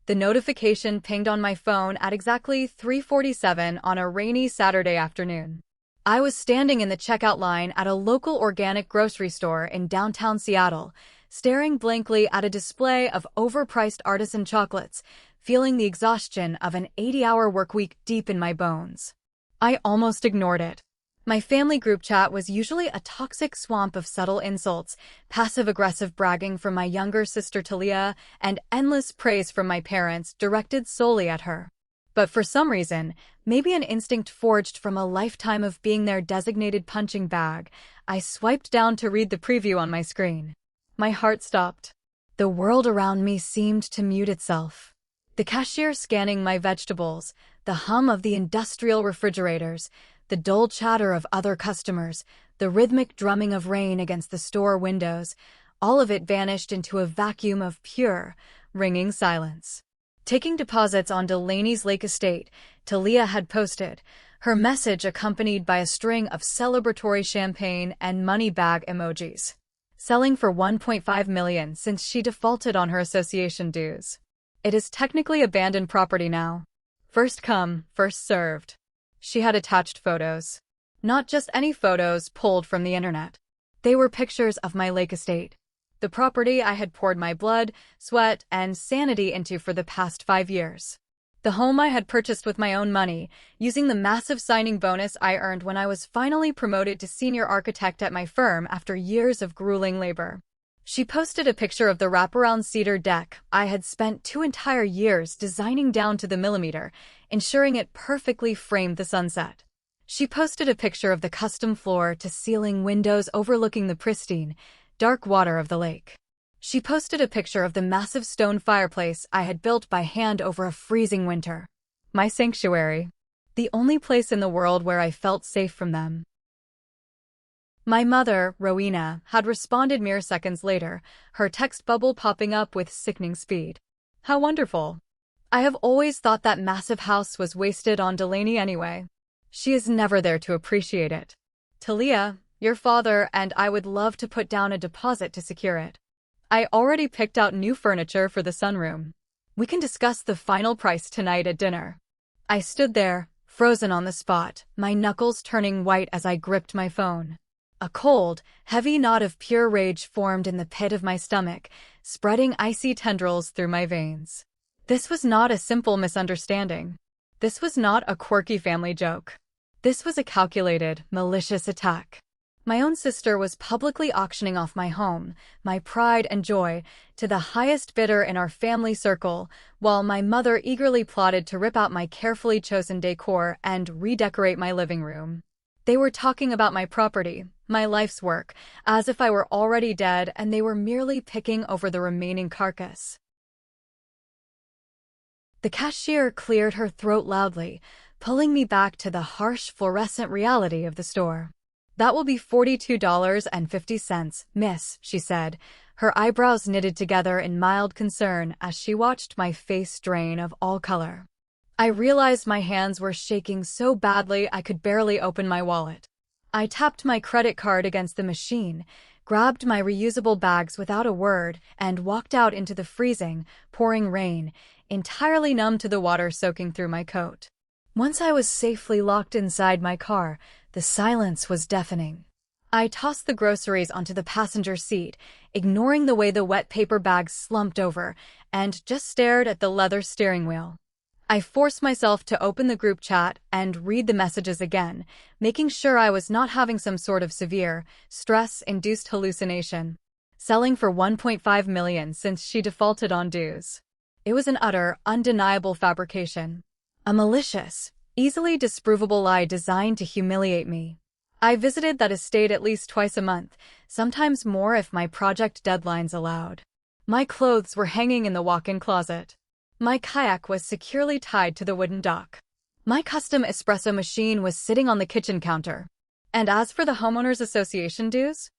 The notification pinged on my phone at exactly 3:47 on a rainy Saturday afternoon. I was standing in the checkout line at a local organic grocery store in downtown Seattle, staring blankly at a display of overpriced artisan chocolates, feeling the exhaustion of an 80-hour workweek deep in my bones. I almost ignored it. My family group chat was usually a toxic swamp of subtle insults, passive-aggressive bragging from my younger sister Thalia, and endless praise from my parents directed solely at her. But for some reason, maybe an instinct forged from a lifetime of being their designated punching bag, I swiped down to read the preview on my screen. My heart stopped. The world around me seemed to mute itself. The cashier scanning my vegetables, the hum of the industrial refrigerators, the dull chatter of other customers, the rhythmic drumming of rain against the store windows, all of it vanished into a vacuum of pure, ringing silence. Taking deposits on Delaney's Lake Estate, Thalia had posted, her message accompanied by a string of celebratory champagne and money bag emojis. Selling for $1.5 million since she defaulted on her association dues. It is technically abandoned property now. First come, first served. She had attached photos. Not just any photos pulled from the internet. They were pictures of my lake estate. The property I had poured my blood, sweat, and sanity into for the past 5 years. The home I had purchased with my own money, using the massive signing bonus I earned when I was finally promoted to senior architect at my firm after years of grueling labor. She posted a picture of the wraparound cedar deck I had spent 2 entire years designing down to the millimeter, ensuring it perfectly framed the sunset. She posted a picture of the custom floor-to-ceiling windows overlooking the pristine, dark water of the lake. She posted a picture of the massive stone fireplace I had built by hand over a freezing winter. My sanctuary. The only place in the world where I felt safe from them. My mother, Rowena, had responded mere seconds later, her text bubble popping up with sickening speed. How wonderful. I have always thought that massive house was wasted on Delaney anyway. She is never there to appreciate it. Thalia, your father and I would love to put down a deposit to secure it. I already picked out new furniture for the sunroom. We can discuss the final price tonight at dinner. I stood there, frozen on the spot, my knuckles turning white as I gripped my phone. A cold, heavy knot of pure rage formed in the pit of my stomach, spreading icy tendrils through my veins. This was not a simple misunderstanding. This was not a quirky family joke. This was a calculated, malicious attack. My own sister was publicly auctioning off my home, my pride and joy, to the highest bidder in our family circle, while my mother eagerly plotted to rip out my carefully chosen decor and redecorate my living room. They were talking about my property, my life's work, as if I were already dead and they were merely picking over the remaining carcass. The cashier cleared her throat loudly, pulling me back to the harsh fluorescent reality of the store. That will be $42.50, miss, she said, her eyebrows knitted together in mild concern as she watched my face drain of all color. I realized my hands were shaking so badly I could barely open my wallet. I tapped my credit card against the machine, grabbed my reusable bags without a word, and walked out into the freezing, pouring rain, entirely numb to the water soaking through my coat. Once I was safely locked inside my car, the silence was deafening. I tossed the groceries onto the passenger seat, ignoring the way the wet paper bags slumped over, and just stared at the leather steering wheel. I forced myself to open the group chat and read the messages again, making sure I was not having some sort of severe, stress-induced hallucination. Selling for $1.5 million since she defaulted on dues. It was an utter, undeniable fabrication. A malicious, easily disprovable lie designed to humiliate me. I visited that estate at least twice a month, sometimes more if my project deadlines allowed. My clothes were hanging in the walk-in closet. My kayak was securely tied to the wooden dock. My custom espresso machine was sitting on the kitchen counter. And as for the homeowners association dues,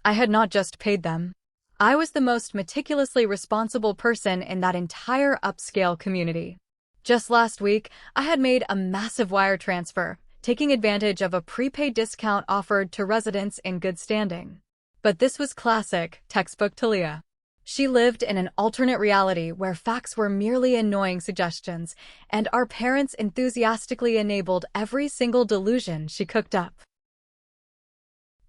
I had not just paid them. I was the most meticulously responsible person in that entire upscale community. Just last week, I had made a massive wire transfer, taking advantage of a prepaid discount offered to residents in good standing. But this was classic, textbook Thalia. She lived in an alternate reality where facts were merely annoying suggestions, and our parents enthusiastically enabled every single delusion she cooked up.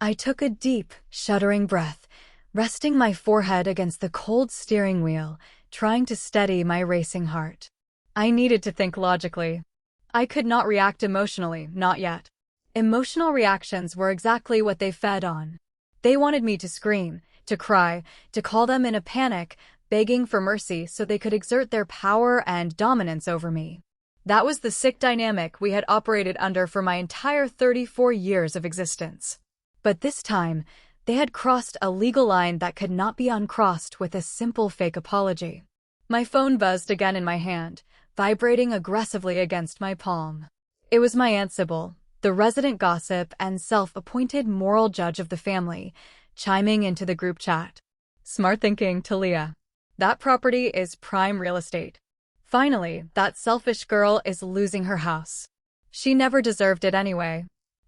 I took a deep, shuddering breath, resting my forehead against the cold steering wheel, trying to steady my racing heart. I needed to think logically. I could not react emotionally, not yet. Emotional reactions were exactly what they fed on. They wanted me to scream, to cry, to call them in a panic, begging for mercy so they could exert their power and dominance over me. That was the sick dynamic we had operated under for my entire 34 years of existence. But this time, they had crossed a legal line that could not be uncrossed with a simple fake apology. My phone buzzed again in my hand, vibrating aggressively against my palm. It was my Aunt Sybil, the resident gossip and self-appointed moral judge of the family, chiming into the group chat. Smart thinking, Thalia. That property is prime real estate. Finally, that selfish girl is losing her house. She never deserved it anyway.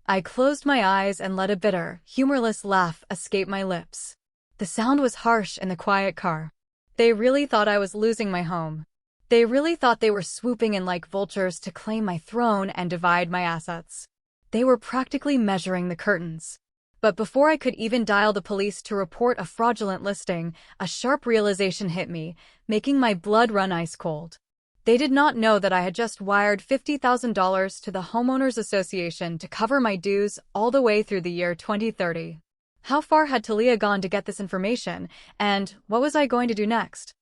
I closed my eyes and let a bitter, humorless laugh escape my lips. The sound was harsh in the quiet car. They really thought I was losing my home. They really thought they were swooping in like vultures to claim my throne and divide my assets. They were practically measuring the curtains. But before I could even dial the police to report a fraudulent listing, a sharp realization hit me, making my blood run ice cold. They did not know that I had just wired $50,000 to the Homeowners Association to cover my dues all the way through the year 2030. How far had Thalia gone to get this information, and what was I going to do next?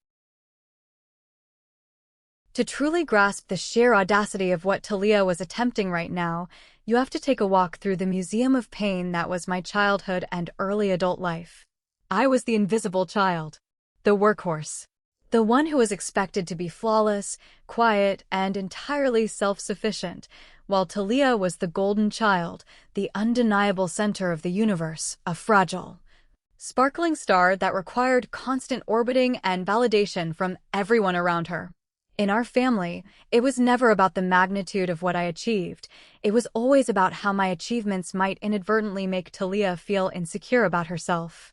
To truly grasp the sheer audacity of what Thalia was attempting right now, you have to take a walk through the museum of pain that was my childhood and early adult life. I was the invisible child, the workhorse. The one who was expected to be flawless, quiet, and entirely self-sufficient, while Thalia was the golden child, the undeniable center of the universe, a fragile, sparkling star that required constant orbiting and validation from everyone around her. In our family, it was never about the magnitude of what I achieved. It was always about how my achievements might inadvertently make Thalia feel insecure about herself.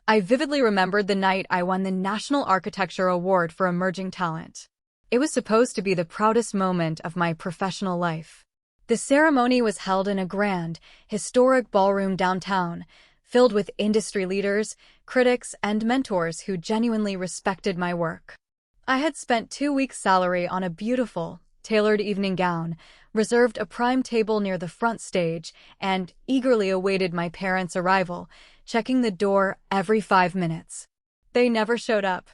I vividly remembered the night I won the National Architecture Award for Emerging Talent. It was supposed to be the proudest moment of my professional life. The ceremony was held in a grand, historic ballroom downtown, filled with industry leaders, critics, and mentors who genuinely respected my work. I had spent 2 weeks' salary on a beautiful, tailored evening gown, reserved a prime table near the front stage, and eagerly awaited my parents' arrival, checking the door every 5 minutes. They never showed up.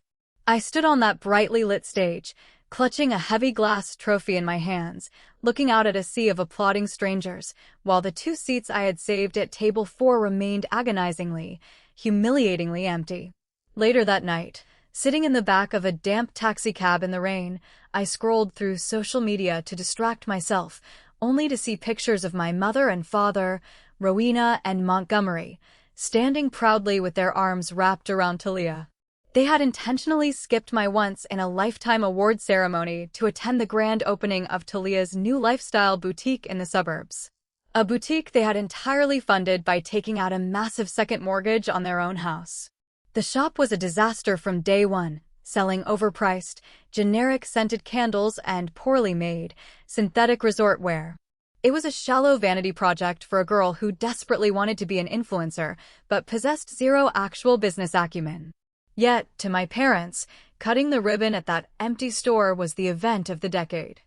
I stood on that brightly lit stage, clutching a heavy glass trophy in my hands, looking out at a sea of applauding strangers, while the 2 seats I had saved at table 4 remained agonizingly, humiliatingly empty. Later that night, sitting in the back of a damp taxicab in the rain, I scrolled through social media to distract myself, only to see pictures of my mother and father, Rowena and Montgomery, standing proudly with their arms wrapped around Thalia. They had intentionally skipped my once-in-a-lifetime award ceremony to attend the grand opening of Thalia's new lifestyle boutique in the suburbs. A boutique they had entirely funded by taking out a massive second mortgage on their own house. The shop was a disaster from day one, selling overpriced, generic scented candles and poorly made, synthetic resort wear. It was a shallow vanity project for a girl who desperately wanted to be an influencer, but possessed zero actual business acumen. Yet, to my parents, cutting the ribbon at that empty store was the event of the decade.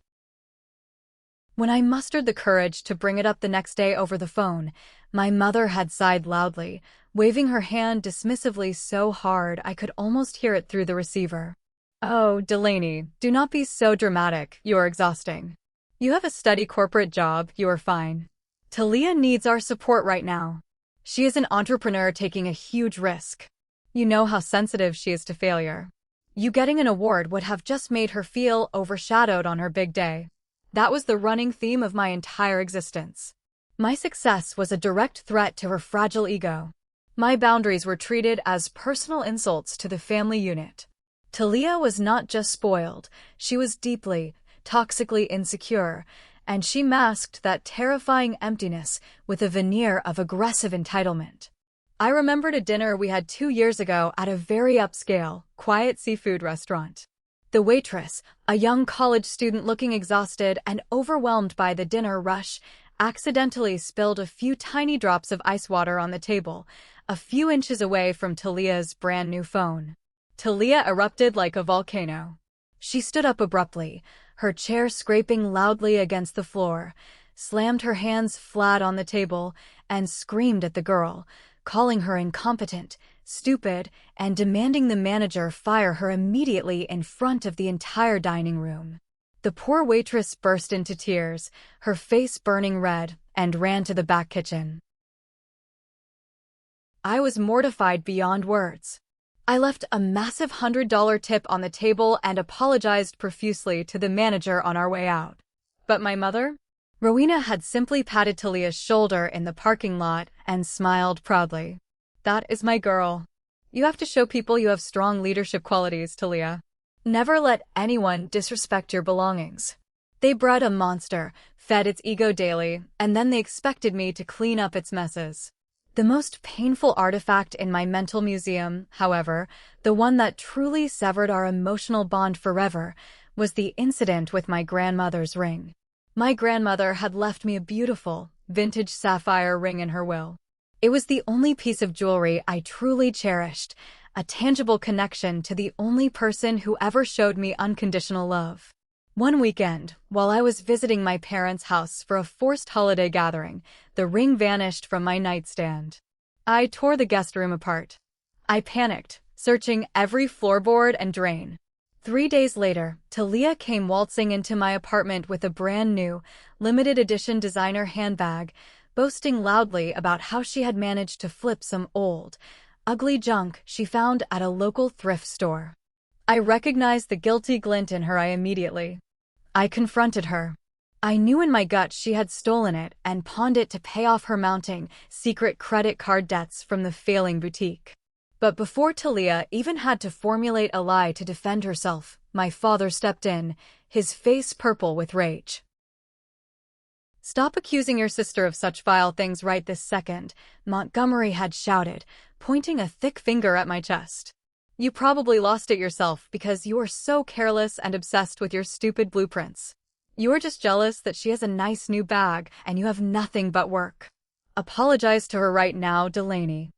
When I mustered the courage to bring it up the next day over the phone, my mother had sighed loudly, waving her hand dismissively so hard I could almost hear it through the receiver. "Oh, Delaney, do not be so dramatic, you're exhausting. You have a steady corporate job, you are fine. Thalia needs our support right now. She is an entrepreneur taking a huge risk. You know how sensitive she is to failure. You getting an award would have just made her feel overshadowed on her big day." That was the running theme of my entire existence. My success was a direct threat to her fragile ego. My boundaries were treated as personal insults to the family unit. Thalia was not just spoiled, she was deeply, toxically insecure, and she masked that terrifying emptiness with a veneer of aggressive entitlement. I remembered a dinner we had 2 years ago at a very upscale, quiet seafood restaurant. The waitress, a young college student looking exhausted and overwhelmed by the dinner rush, accidentally spilled a few tiny drops of ice water on the table, a few inches away from Thalia's brand new phone. Thalia erupted like a volcano. She stood up abruptly, her chair scraping loudly against the floor, slammed her hands flat on the table, and screamed at the girl, calling her incompetent, stupid, and demanding the manager fire her immediately in front of the entire dining room. The poor waitress burst into tears, her face burning red, and ran to the back kitchen. I was mortified beyond words. I left a massive $100 tip on the table and apologized profusely to the manager on our way out. But my mother? Rowena had simply patted Thalia's shoulder in the parking lot and smiled proudly. That is my girl. You have to show people you have strong leadership qualities, Thalia. Never let anyone disrespect your belongings. They bred a monster, fed its ego daily, and then they expected me to clean up its messes. The most painful artifact in my mental museum, however, the one that truly severed our emotional bond forever, was the incident with my grandmother's ring. My grandmother had left me a beautiful, vintage sapphire ring in her will. It was the only piece of jewelry I truly cherished, a tangible connection to the only person who ever showed me unconditional love. One weekend, while I was visiting my parents' house for a forced holiday gathering, the ring vanished from my nightstand. I tore the guest room apart. I panicked, searching every floorboard and drain. 3 days later, Thalia came waltzing into my apartment with a brand new, limited edition designer handbag, boasting loudly about how she had managed to flip some old, ugly junk she found at a local thrift store. I recognized the guilty glint in her eye immediately. I confronted her. I knew in my gut she had stolen it and pawned it to pay off her mounting, secret credit card debts from the failing boutique. But before Thalia even had to formulate a lie to defend herself, my father stepped in, his face purple with rage. "Stop accusing your sister of such vile things right this second," Montgomery had shouted, pointing a thick finger at my chest. "You probably lost it yourself because you are so careless and obsessed with your stupid blueprints. You are just jealous that she has a nice new bag and you have nothing but work. Apologize to her right now, Delaney."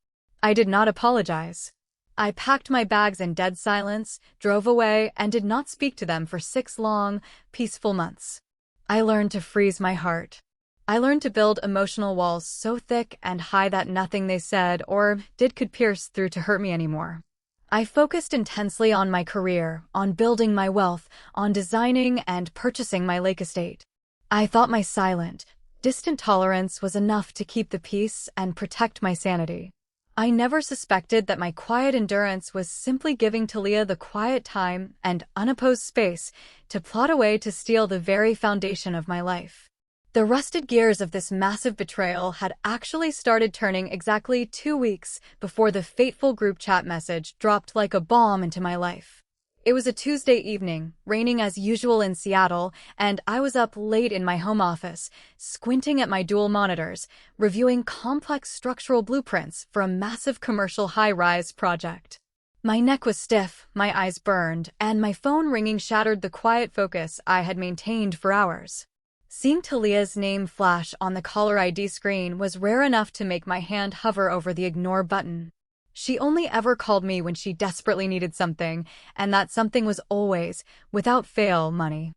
I did not apologize. I packed my bags in dead silence, drove away, and did not speak to them for 6 long, peaceful months. I learned to freeze my heart. I learned to build emotional walls so thick and high that nothing they said or did could pierce through to hurt me anymore. I focused intensely on my career, on building my wealth, on designing and purchasing my lake estate. I thought my silent, distant tolerance was enough to keep the peace and protect my sanity. I never suspected that my quiet endurance was simply giving Thalia the quiet time and unopposed space to plot a way to steal the very foundation of my life. The rusted gears of this massive betrayal had actually started turning exactly 2 weeks before the fateful group chat message dropped like a bomb into my life. It was a Tuesday evening, raining as usual in Seattle, and I was up late in my home office, squinting at my dual monitors, reviewing complex structural blueprints for a massive commercial high-rise project. My neck was stiff, my eyes burned, and my phone ringing shattered the quiet focus I had maintained for hours. Seeing Thalia's name flash on the caller ID screen was rare enough to make my hand hover over the ignore button. She only ever called me when she desperately needed something, and that something was always, without fail, money.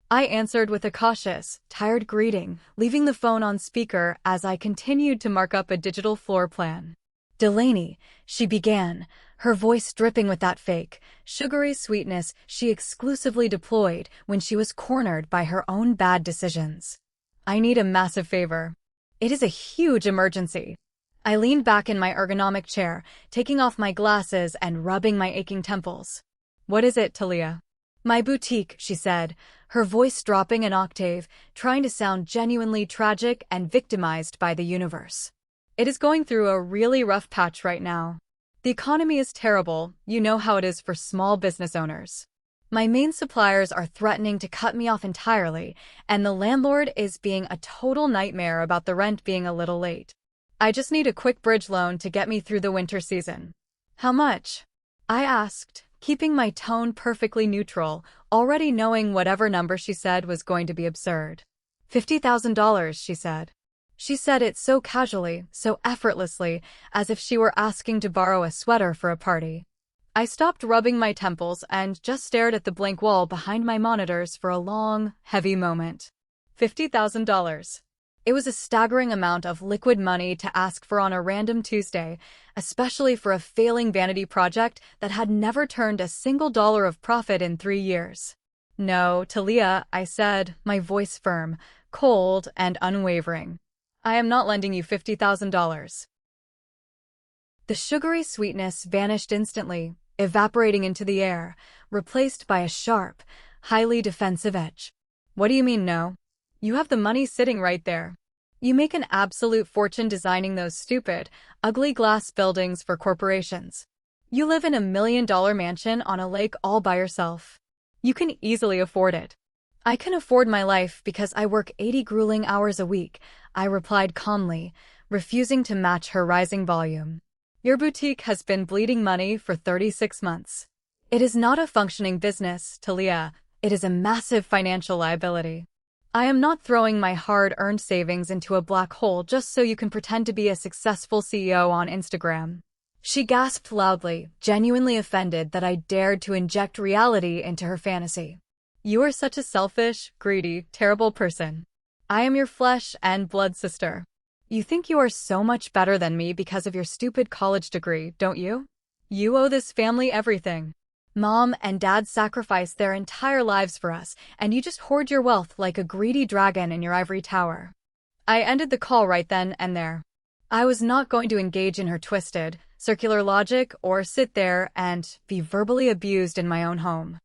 I answered with a cautious, tired greeting, leaving the phone on speaker as I continued to mark up a digital floor plan. "Delaney," she began, her voice dripping with that fake, sugary sweetness she exclusively deployed when she was cornered by her own bad decisions. "I need a massive favor. It is a huge emergency." I leaned back in my ergonomic chair, taking off my glasses and rubbing my aching temples. "What is it, Thalia?" "My boutique," she said, her voice dropping an octave, trying to sound genuinely tragic and victimized by the universe. "It is going through a really rough patch right now. The economy is terrible, you know how it is for small business owners. My main suppliers are threatening to cut me off entirely, and the landlord is being a total nightmare about the rent being a little late. I just need a quick bridge loan to get me through the winter season. How much? I asked, keeping my tone perfectly neutral, already knowing whatever number she said was going to be absurd. $50,000, she said. She said it so casually, so effortlessly, as if she were asking to borrow a sweater for a party. I stopped rubbing my temples and just stared at the blank wall behind my monitors for a long, heavy moment. $50,000. It was a staggering amount of liquid money to ask for on a random Tuesday, especially for a failing vanity project that had never turned a single dollar of profit in 3 years. No, Thalia, I said, my voice firm, cold, and unwavering. I am not lending you $50,000. The sugary sweetness vanished instantly, evaporating into the air, replaced by a sharp, highly defensive edge. What do you mean no? You have the money sitting right there. You make an absolute fortune designing those stupid, ugly glass buildings for corporations. You live in a $1 million mansion on a lake all by yourself. You can easily afford it. I can afford my life because I work 80 grueling hours a week, I replied calmly, refusing to match her rising volume. Your boutique has been bleeding money for 36 months. It is not a functioning business, Thalia. It is a massive financial liability. I am not throwing my hard-earned savings into a black hole just so you can pretend to be a successful CEO on Instagram. She gasped loudly, genuinely offended that I dared to inject reality into her fantasy. You are such a selfish, greedy, terrible person. I am your flesh and blood sister. You think you are so much better than me because of your stupid college degree, don't you? You owe this family everything. Mom and Dad sacrificed their entire lives for us, and you just hoard your wealth like a greedy dragon in your ivory tower. I ended the call right then and there. I was not going to engage in her twisted, circular logic or sit there and be verbally abused in my own home.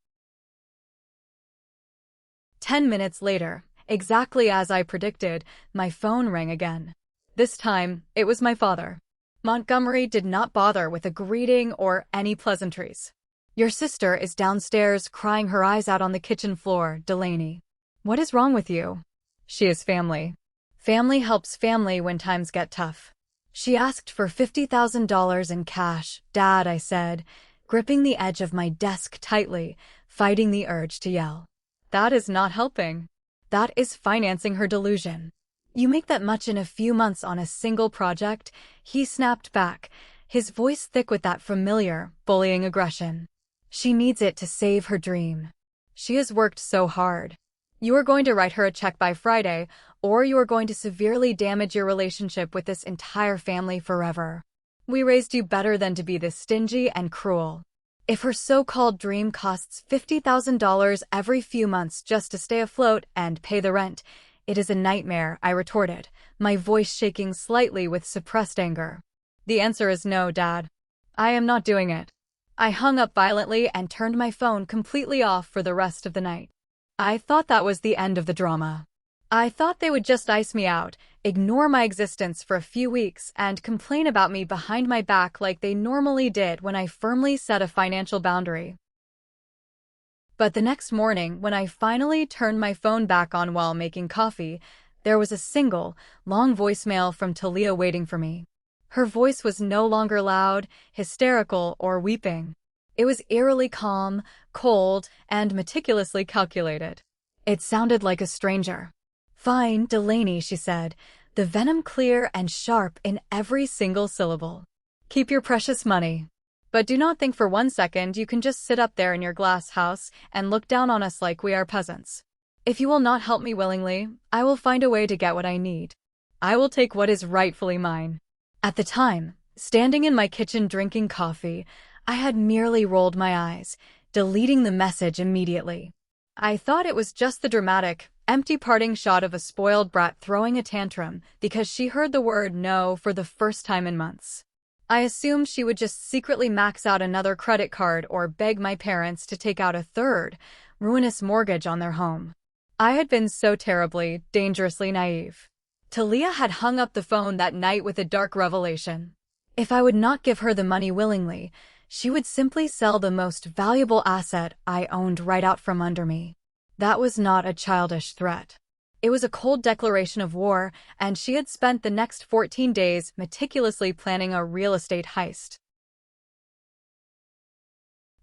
10 minutes later, exactly as I predicted, my phone rang again. This time, it was my father. Montgomery did not bother with a greeting or any pleasantries. Your sister is downstairs crying her eyes out on the kitchen floor, Delaney. What is wrong with you? She is family. Family helps family when times get tough. She asked for $50,000 in cash, Dad, I said, gripping the edge of my desk tightly, fighting the urge to yell. That is not helping. That is financing her delusion. You make that much in a few months on a single project? He snapped back, his voice thick with that familiar, bullying aggression. She needs it to save her dream. She has worked so hard. You are going to write her a check by Friday, or you are going to severely damage your relationship with this entire family forever. We raised you better than to be this stingy and cruel. If her so-called dream costs $50,000 every few months just to stay afloat and pay the rent, it is a nightmare, I retorted, my voice shaking slightly with suppressed anger. The answer is no, Dad. I am not doing it. I hung up violently and turned my phone completely off for the rest of the night. I thought that was the end of the drama. I thought they would just ice me out, ignore my existence for a few weeks, and complain about me behind my back like they normally did when I firmly set a financial boundary. But the next morning, when I finally turned my phone back on while making coffee, there was a single, long voicemail from Thalia waiting for me. Her voice was no longer loud, hysterical, or weeping. It was eerily calm, cold, and meticulously calculated. It sounded like a stranger. Fine, Delaney, she said, the venom clear and sharp in every single syllable. Keep your precious money. But do not think for 1 second you can just sit up there in your glass house and look down on us like we are peasants. If you will not help me willingly, I will find a way to get what I need. I will take what is rightfully mine. At the time, standing in my kitchen drinking coffee, I had merely rolled my eyes, deleting the message immediately. I thought it was just the dramatic, empty parting shot of a spoiled brat throwing a tantrum because she heard the word no for the first time in months. I assumed she would just secretly max out another credit card or beg my parents to take out a third, ruinous mortgage on their home. I had been so terribly, dangerously naive. Thalia had hung up the phone that night with a dark revelation. If I would not give her the money willingly, She would simply sell the most valuable asset I owned right out from under me. That was not a childish threat. It was a cold declaration of war, and she had spent the next 14 days meticulously planning a real estate heist.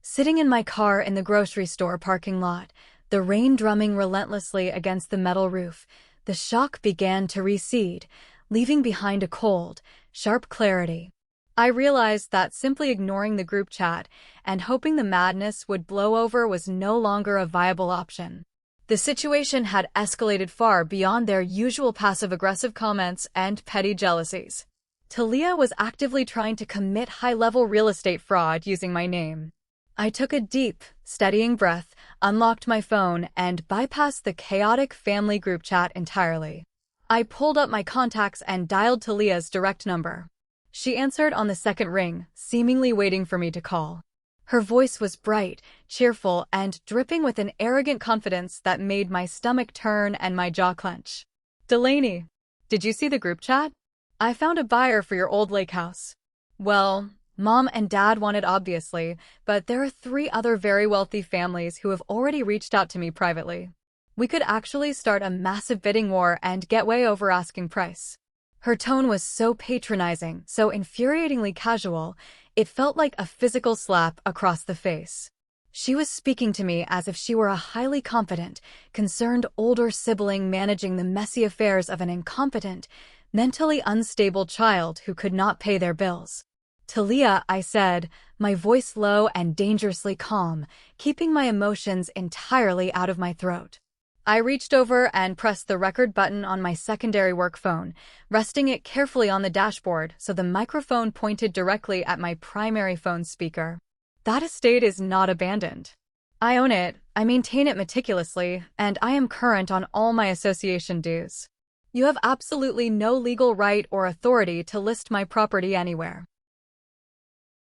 Sitting in my car in the grocery store parking lot, the rain drumming relentlessly against the metal roof, the shock began to recede, leaving behind a cold, sharp clarity. I realized that simply ignoring the group chat and hoping the madness would blow over was no longer a viable option. The situation had escalated far beyond their usual passive-aggressive comments and petty jealousies. Thalia was actively trying to commit high-level real estate fraud using my name. I took a deep, steadying breath, unlocked my phone, and bypassed the chaotic family group chat entirely. I pulled up my contacts and dialed Thalia's direct number. She answered on the second ring, seemingly waiting for me to call. Her voice was bright, cheerful, and dripping with an arrogant confidence that made my stomach turn and my jaw clench. "Delaney, did you see the group chat? I found a buyer for your old lake house." "Well, Mom and Dad wanted obviously, but there are 3 other very wealthy families who have already reached out to me privately. We could actually start a massive bidding war and get way over asking price." Her tone was so patronizing, so infuriatingly casual, it felt like a physical slap across the face. She was speaking to me as if she were a highly confident, concerned older sibling managing the messy affairs of an incompetent, mentally unstable child who could not pay their bills. "Thalia," I said, my voice low and dangerously calm, keeping my emotions entirely out of my throat. I reached over and pressed the record button on my secondary work phone, resting it carefully on the dashboard so the microphone pointed directly at my primary phone speaker. "That estate is not abandoned. I own it, I maintain it meticulously, and I am current on all my association dues. You have absolutely no legal right or authority to list my property anywhere."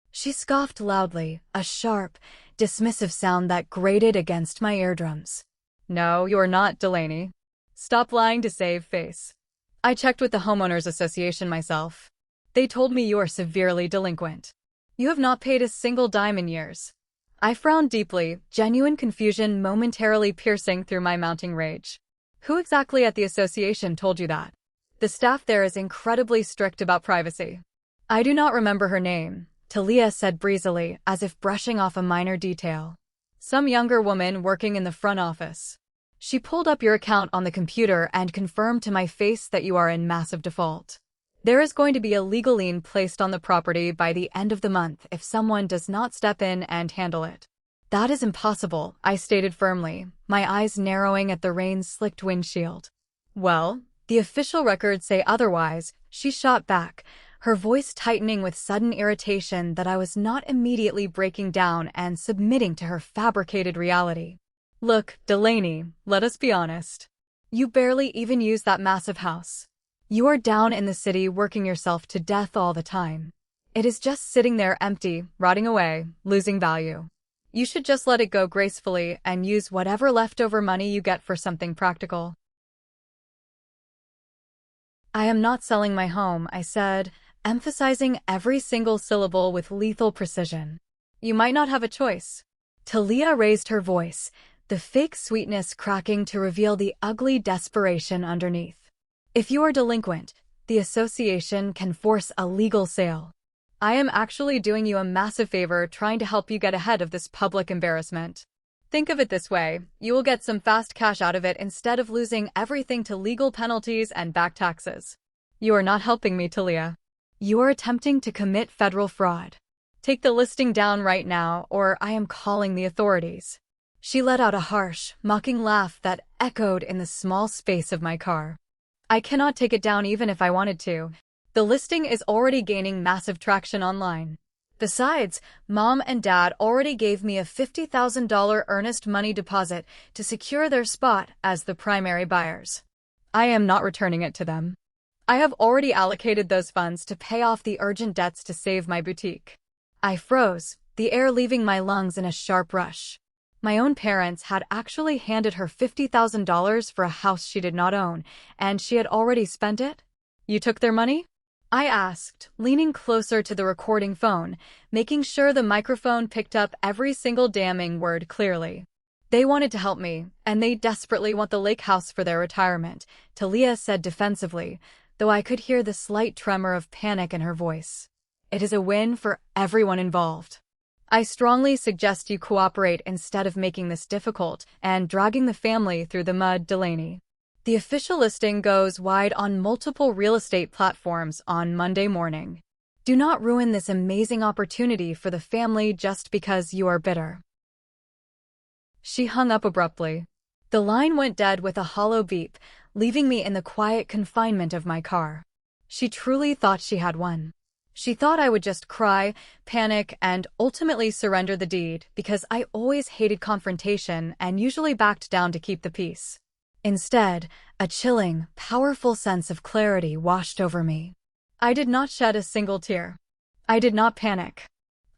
She scoffed loudly, a sharp, dismissive sound that grated against my eardrums. "No, you're not, Delaney. Stop lying to save face. I checked with the Homeowners Association myself. They told me you are severely delinquent. You have not paid a single dime in years." I frowned deeply, genuine confusion momentarily piercing through my mounting rage. "Who exactly at the association told you that?" "The staff there is incredibly strict about privacy." "I do not remember her name," Thalia said breezily, as if brushing off a minor detail. "Some younger woman working in the front office. She pulled up your account on the computer and confirmed to my face that you are in massive default. There is going to be a legal lien placed on the property by the end of the month if someone does not step in and handle it." "That is impossible," I stated firmly, my eyes narrowing at the rain-slicked windshield. "Well, the official records say otherwise," she shot back, her voice tightening with sudden irritation that I was not immediately breaking down and submitting to her fabricated reality. "Look, Delaney, let us be honest. You barely even use that massive house. You are down in the city working yourself to death all the time. It is just sitting there empty, rotting away, losing value. You should just let it go gracefully and use whatever leftover money you get for something practical." "I am not selling my home," I said, emphasizing every single syllable with lethal precision. "You might not have a choice." Thalia raised her voice, the fake sweetness cracking to reveal the ugly desperation underneath. "If you are delinquent, the association can force a legal sale. I am actually doing you a massive favor trying to help you get ahead of this public embarrassment. Think of it this way, you will get some fast cash out of it instead of losing everything to legal penalties and back taxes. You are not helping me, Thalia. You are attempting to commit federal fraud. Take the listing down right now, or I am calling the authorities." She let out a harsh, mocking laugh that echoed in the small space of my car. "I cannot take it down even if I wanted to. The listing is already gaining massive traction online. Besides, Mom and Dad already gave me a $50,000 earnest money deposit to secure their spot as the primary buyers. I am not returning it to them. I have already allocated those funds to pay off the urgent debts to save my boutique." I froze, the air leaving my lungs in a sharp rush. My own parents had actually handed her $50,000 for a house she did not own, and she had already spent it? "You took their money?" I asked, leaning closer to the recording phone, making sure the microphone picked up every single damning word clearly. They wanted to help me, and they desperately want the lake house for their retirement, Thalia said defensively, though I could hear the slight tremor of panic in her voice. It is a win for everyone involved. I strongly suggest you cooperate instead of making this difficult and dragging the family through the mud, Delaney. The official listing goes wide on multiple real estate platforms on Monday morning. Do not ruin this amazing opportunity for the family just because you are bitter. She hung up abruptly. The line went dead with a hollow beep, leaving me in the quiet confinement of my car. She truly thought she had won. She thought I would just cry, panic, and ultimately surrender the deed because I always hated confrontation and usually backed down to keep the peace. Instead, a chilling, powerful sense of clarity washed over me. I did not shed a single tear. I did not panic.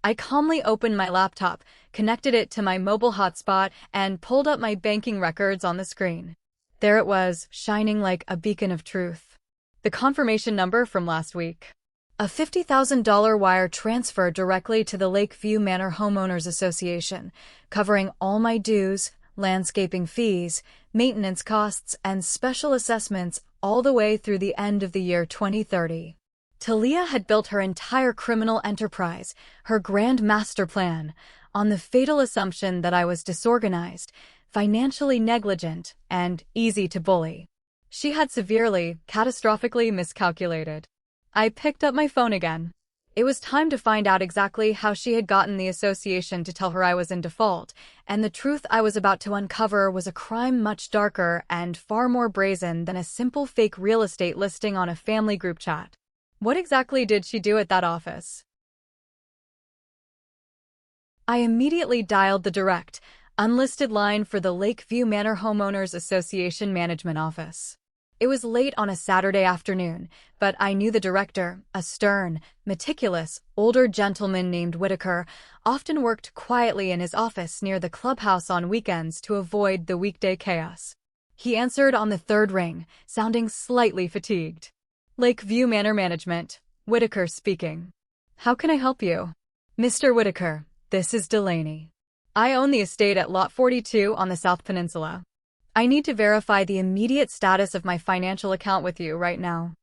I calmly opened my laptop, connected it to my mobile hotspot, and pulled up my banking records on the screen. There it was, shining like a beacon of truth. The confirmation number from last week. A $50,000 wire transfer directly to the Lakeview Manor Homeowners Association, covering all my dues, landscaping fees, maintenance costs, and special assessments all the way through the end of the year 2030. Thalia had built her entire criminal enterprise, her grand master plan, on the fatal assumption that I was disorganized, financially negligent, and easy to bully. She had severely, catastrophically miscalculated. I picked up my phone again. It was time to find out exactly how she had gotten the association to tell her I was in default, and the truth I was about to uncover was a crime much darker and far more brazen than a simple fake real estate listing on a family group chat. What exactly did she do at that office? I immediately dialed the direct, unlisted line for the Lakeview Manor Homeowners Association Management Office. It was late on a Saturday afternoon, but I knew the director, a stern, meticulous, older gentleman named Whitaker, often worked quietly in his office near the clubhouse on weekends to avoid the weekday chaos. He answered on the third ring, sounding slightly fatigued. Lakeview Manor Management, Whitaker speaking. How can I help you? Mr. Whitaker, this is Delaney. I own the estate at Lot 42 on the South Peninsula. I need to verify the immediate status of my financial account with you right now.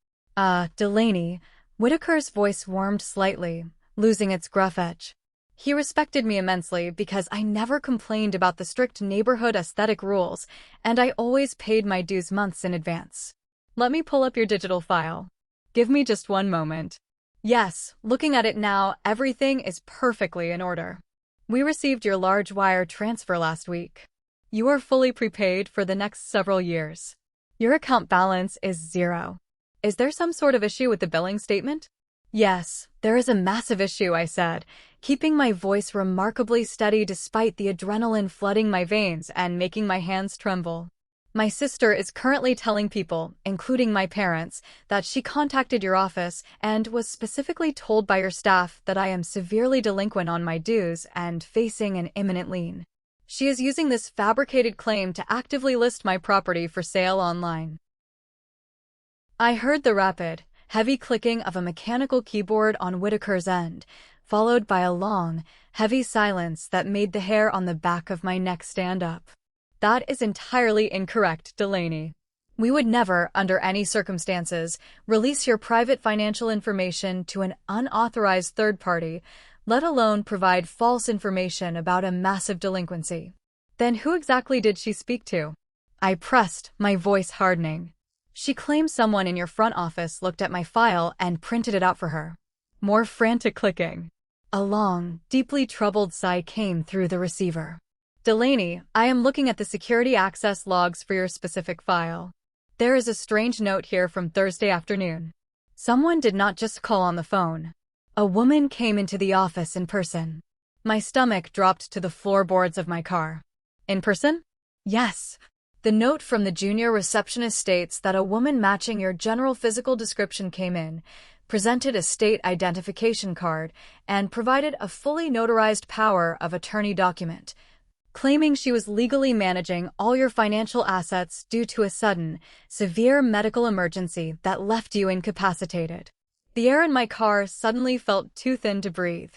Delaney. Whitaker's voice warmed slightly, losing its gruff edge. He respected me immensely because I never complained about the strict neighborhood aesthetic rules, and I always paid my dues months in advance. Let me pull up your digital file. Give me just one moment. Yes, looking at it now, everything is perfectly in order. We received your large wire transfer last week. You are fully prepaid for the next several years. Your account balance is 0. Is there some sort of issue with the billing statement? Yes, there is a massive issue, I said, keeping my voice remarkably steady despite the adrenaline flooding my veins and making my hands tremble. My sister is currently telling people, including my parents, that she contacted your office and was specifically told by your staff that I am severely delinquent on my dues and facing an imminent lien. She is using this fabricated claim to actively list my property for sale online. I heard the rapid, heavy clicking of a mechanical keyboard on Whitaker's end, followed by a long, heavy silence that made the hair on the back of my neck stand up. That is entirely incorrect, Delaney. We would never, under any circumstances, release your private financial information to an unauthorized third party, let alone provide false information about a massive delinquency. Then who exactly did she speak to? I pressed, my voice hardening. She claims someone in your front office looked at my file and printed it out for her. More frantic clicking. A long, deeply troubled sigh came through the receiver. Delaney, I am looking at the security access logs for your specific file. There is a strange note here from Thursday afternoon. Someone did not just call on the phone. A woman came into the office in person. My stomach dropped to the floorboards of my car. In person? Yes. The note from the junior receptionist states that a woman matching your general physical description came in, presented a state identification card, and provided a fully notarized power of attorney document, claiming she was legally managing all your financial assets due to a sudden, severe medical emergency that left you incapacitated. The air in my car suddenly felt too thin to breathe.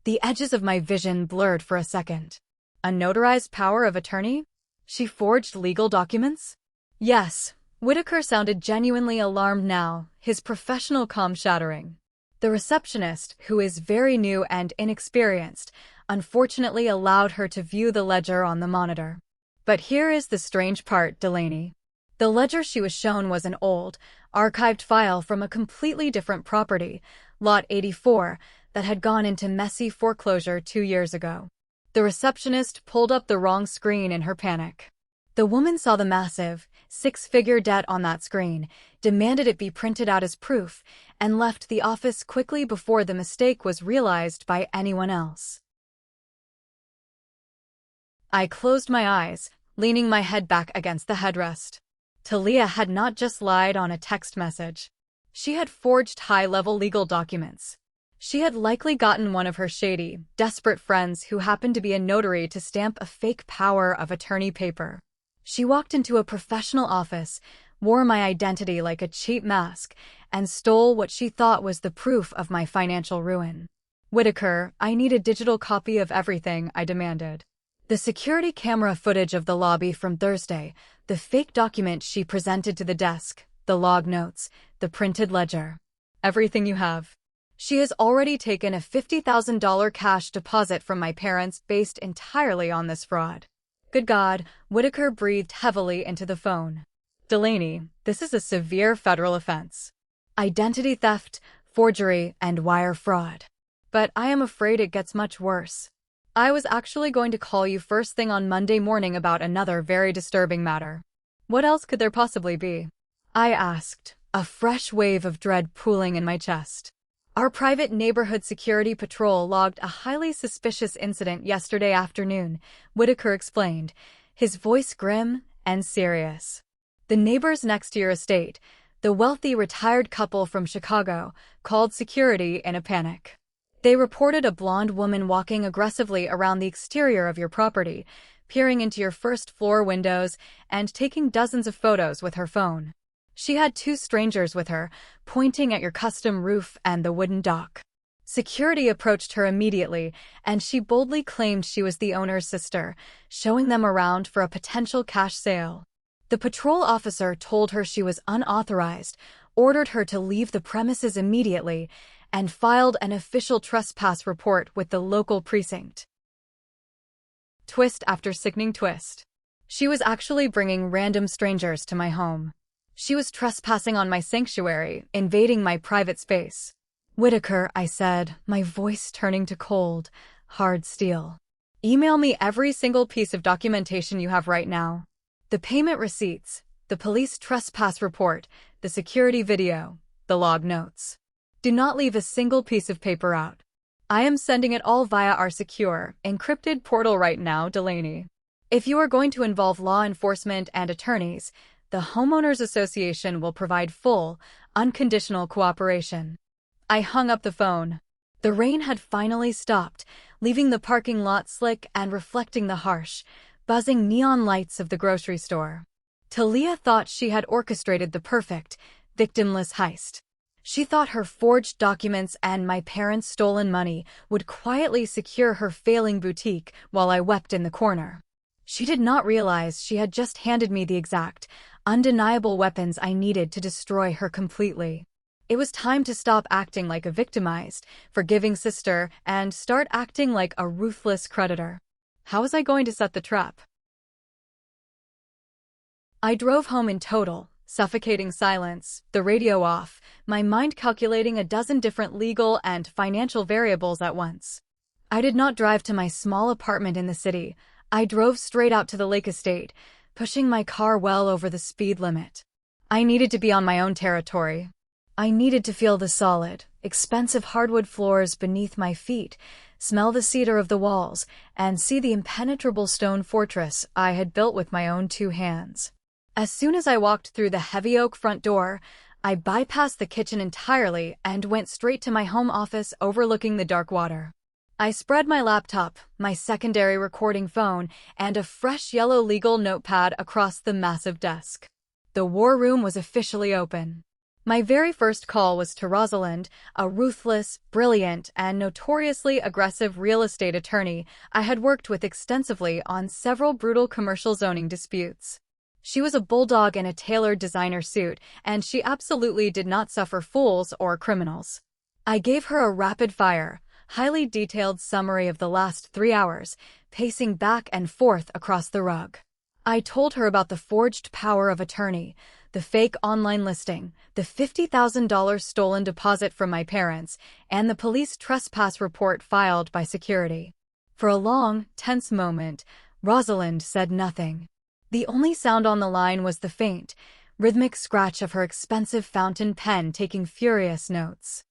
The edges of my vision blurred for a second. A notarized power of attorney? She forged legal documents? Yes. Whitaker sounded genuinely alarmed now, his professional calm shattering. The receptionist, who is very new and inexperienced, unfortunately allowed her to view the ledger on the monitor. But here is the strange part, Delaney. The ledger she was shown was an old, archived file from a completely different property, Lot 84, that had gone into messy foreclosure 2 years ago. The receptionist pulled up the wrong screen in her panic. The woman saw the massive, 6-figure debt on that screen, demanded it be printed out as proof, and left the office quickly before the mistake was realized by anyone else. I closed my eyes, leaning my head back against the headrest. Thalia had not just lied on a text message. She had forged high-level legal documents. She had likely gotten one of her shady, desperate friends who happened to be a notary to stamp a fake power of attorney paper. She walked into a professional office, wore my identity like a cheap mask, and stole what she thought was the proof of my financial ruin. Whitaker, I need a digital copy of everything, I demanded. The security camera footage of the lobby from Thursday, the fake document she presented to the desk, the log notes, the printed ledger. Everything you have. She has already taken a $50,000 cash deposit from my parents based entirely on this fraud. Good God, Whitaker breathed heavily into the phone. Delaney, this is a severe federal offense. Identity theft, forgery, and wire fraud. But I am afraid it gets much worse. I was actually going to call you first thing on Monday morning about another very disturbing matter. What else could there possibly be? I asked, a fresh wave of dread pooling in my chest. Our private neighborhood security patrol logged a highly suspicious incident yesterday afternoon, Whitaker explained, his voice grim and serious. The neighbors next to your estate, the wealthy retired couple from Chicago, called security in a panic. They reported a blonde woman walking aggressively around the exterior of your property, peering into your first-floor windows and taking dozens of photos with her phone. She had 2 strangers with her, pointing at your custom roof and the wooden dock. Security approached her immediately, and she boldly claimed she was the owner's sister, showing them around for a potential cash sale. The patrol officer told her she was unauthorized, ordered her to leave the premises immediately, and filed an official trespass report with the local precinct. Twist after sickening twist. She was actually bringing random strangers to my home. She was trespassing on my sanctuary, invading my private space. Whitaker, I said, my voice turning to cold, hard steel. Email me every single piece of documentation you have right now. The payment receipts, the police trespass report, the security video, the log notes. Do not leave a single piece of paper out. I am sending it all via our secure, encrypted portal right now, Delaney. If you are going to involve law enforcement and attorneys, the Homeowners Association will provide full, unconditional cooperation. I hung up the phone. The rain had finally stopped, leaving the parking lot slick and reflecting the harsh, buzzing neon lights of the grocery store. Thalia thought she had orchestrated the perfect, victimless heist. She thought her forged documents and my parents' stolen money would quietly secure her failing boutique while I wept in the corner. She did not realize she had just handed me the exact, undeniable weapons I needed to destroy her completely. It was time to stop acting like a victimized, forgiving sister and start acting like a ruthless creditor. How was I going to set the trap? I drove home in total, suffocating silence, the radio off, my mind calculating a dozen different legal and financial variables at once. I did not drive to my small apartment in the city. I drove straight out to the lake estate, pushing my car well over the speed limit. I needed to be on my own territory. I needed to feel the solid, expensive hardwood floors beneath my feet, smell the cedar of the walls, and see the impenetrable stone fortress I had built with my own 2 hands. As soon as I walked through the heavy oak front door, I bypassed the kitchen entirely and went straight to my home office overlooking the dark water. I spread my laptop, my secondary recording phone, and a fresh yellow legal notepad across the massive desk. The war room was officially open. My very first call was to Rosalind, a ruthless, brilliant, and notoriously aggressive real estate attorney I had worked with extensively on several brutal commercial zoning disputes. She was a bulldog in a tailored designer suit, and she absolutely did not suffer fools or criminals. I gave her a rapid-fire, highly detailed summary of the last 3 hours, pacing back and forth across the rug. I told her about the forged power of attorney, the fake online listing, the $50,000 stolen deposit from my parents, and the police trespass report filed by security. For a long, tense moment, Rosalind said nothing. The only sound on the line was the faint, rhythmic scratch of her expensive fountain pen taking furious notes.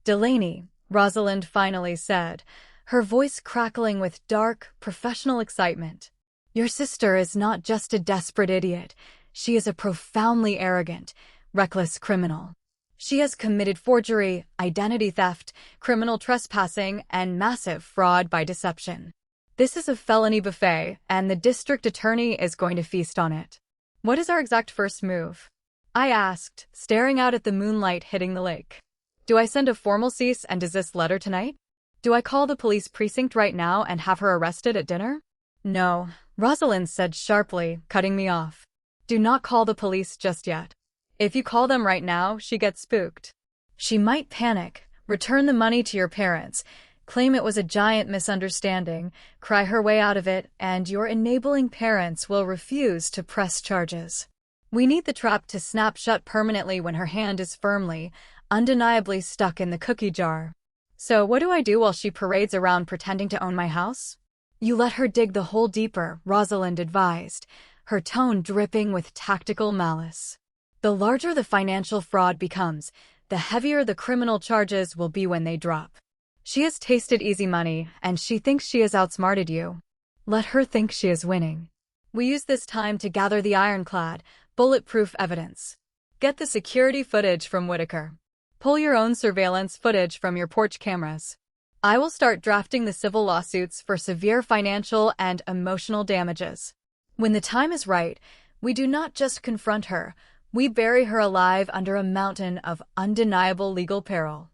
"Delaney," Rosalind finally said, her voice crackling with dark, professional excitement. "Your sister is not just a desperate idiot. She is a profoundly arrogant, reckless criminal. She has committed forgery, identity theft, criminal trespassing, and massive fraud by deception. This is a felony buffet, and the district attorney is going to feast on it." "What is our exact first move?" I asked, staring out at the moonlight hitting the lake. "Do I send a formal cease and desist letter tonight? Do I call the police precinct right now and have her arrested at dinner?" "No," Rosalind said sharply, cutting me off. "Do not call the police just yet. If you call them right now, she gets spooked. She might panic, return the money to your parents, claim it was a giant misunderstanding, cry her way out of it, and your enabling parents will refuse to press charges. We need the trap to snap shut permanently when her hand is firmly, undeniably stuck in the cookie jar. So what do I do while she parades around pretending to own my house?" "You let her dig the hole deeper," Rosalind advised, her tone dripping with tactical malice. "The larger the financial fraud becomes, the heavier the criminal charges will be when they drop. She has tasted easy money, and she thinks she has outsmarted you. Let her think she is winning. We use this time to gather the ironclad, bulletproof evidence. Get the security footage from Whitaker. Pull your own surveillance footage from your porch cameras. I will start drafting the civil lawsuits for severe financial and emotional damages. When the time is right, we do not just confront her, we bury her alive under a mountain of undeniable legal peril."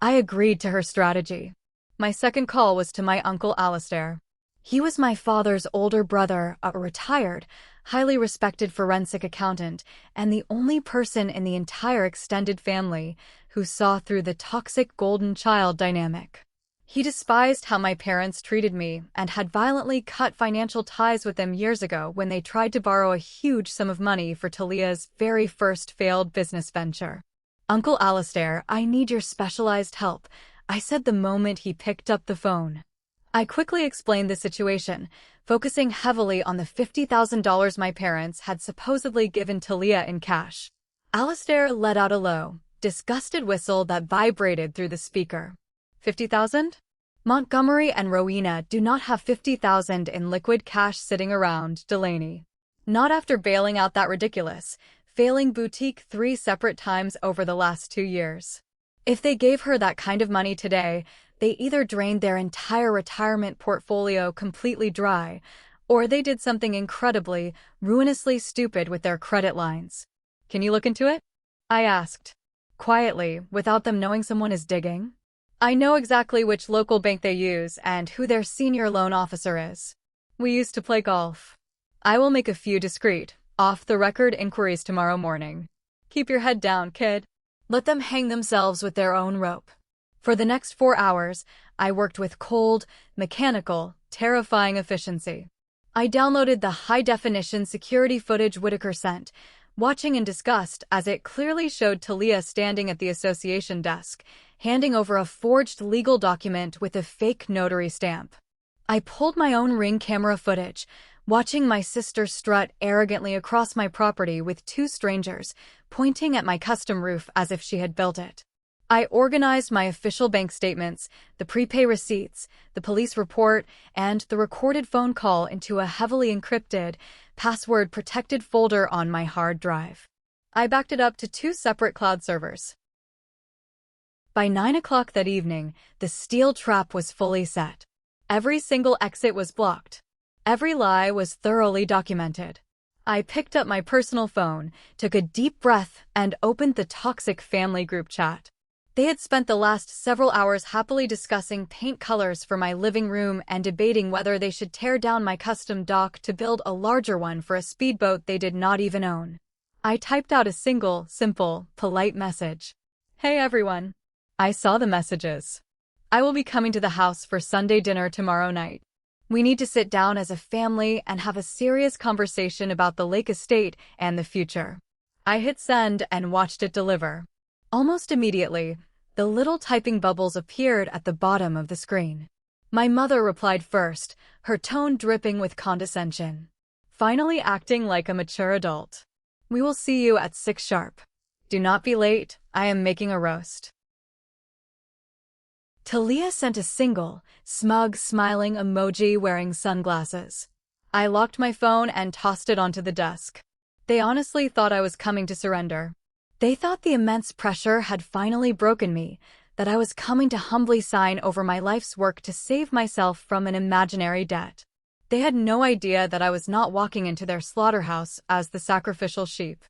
I agreed to her strategy. My second call was to my uncle Alastair. He was my father's older brother, a retired, highly respected forensic accountant, and the only person in the entire extended family who saw through the toxic golden child dynamic. He despised how my parents treated me and had violently cut financial ties with them years ago when they tried to borrow a huge sum of money for Thalia's very first failed business venture. "Uncle Alastair, I need your specialized help," I said the moment he picked up the phone. I quickly explained the situation, focusing heavily on the $50,000 my parents had supposedly given Thalia in cash. Alastair let out a low, disgusted whistle that vibrated through the speaker. "50,000? Montgomery and Rowena do not have 50,000 in liquid cash sitting around, Delaney. Not after bailing out that ridiculous, failing boutique 3 separate times over the last 2 years. If they gave her that kind of money today, they either drained their entire retirement portfolio completely dry, or they did something incredibly, ruinously stupid with their credit lines. Can you look into it?" I asked, quietly, without them knowing someone is digging. "I know exactly which local bank they use and who their senior loan officer is. We used to play golf. I will make a few discreet, off-the-record inquiries tomorrow morning. Keep your head down, kid. Let them hang themselves with their own rope." For the next 4 hours, I worked with cold, mechanical, terrifying efficiency. I downloaded the high-definition security footage Whitaker sent, watching in disgust as it clearly showed Thalia standing at the association desk, handing over a forged legal document with a fake notary stamp. I pulled my own Ring camera footage, watching my sister strut arrogantly across my property with 2 strangers, pointing at my custom roof as if she had built it. I organized my official bank statements, the prepay receipts, the police report, and the recorded phone call into a heavily encrypted, password-protected folder on my hard drive. I backed it up to 2 separate cloud servers. By 9 o'clock that evening, the steel trap was fully set. Every single exit was blocked. Every lie was thoroughly documented. I picked up my personal phone, took a deep breath, and opened the toxic family group chat. They had spent the last several hours happily discussing paint colors for my living room and debating whether they should tear down my custom dock to build a larger one for a speedboat they did not even own. I typed out a single, simple, polite message. Hey everyone. I saw the messages. I will be coming to the house for Sunday dinner tomorrow night. We need to sit down as a family and have a serious conversation about the lake estate and the future. I hit send and watched it deliver. Almost immediately, the little typing bubbles appeared at the bottom of the screen. My mother replied first, her tone dripping with condescension. Finally acting like a mature adult. We will see you at 6 sharp. Do not be late, I am making a roast. Thalia sent a single, smug, smiling emoji wearing sunglasses. I locked my phone and tossed it onto the desk. They honestly thought I was coming to surrender. They thought the immense pressure had finally broken me, that I was coming to humbly sign over my life's work to save myself from an imaginary debt. They had no idea that I was not walking into their slaughterhouse as the sacrificial sheep.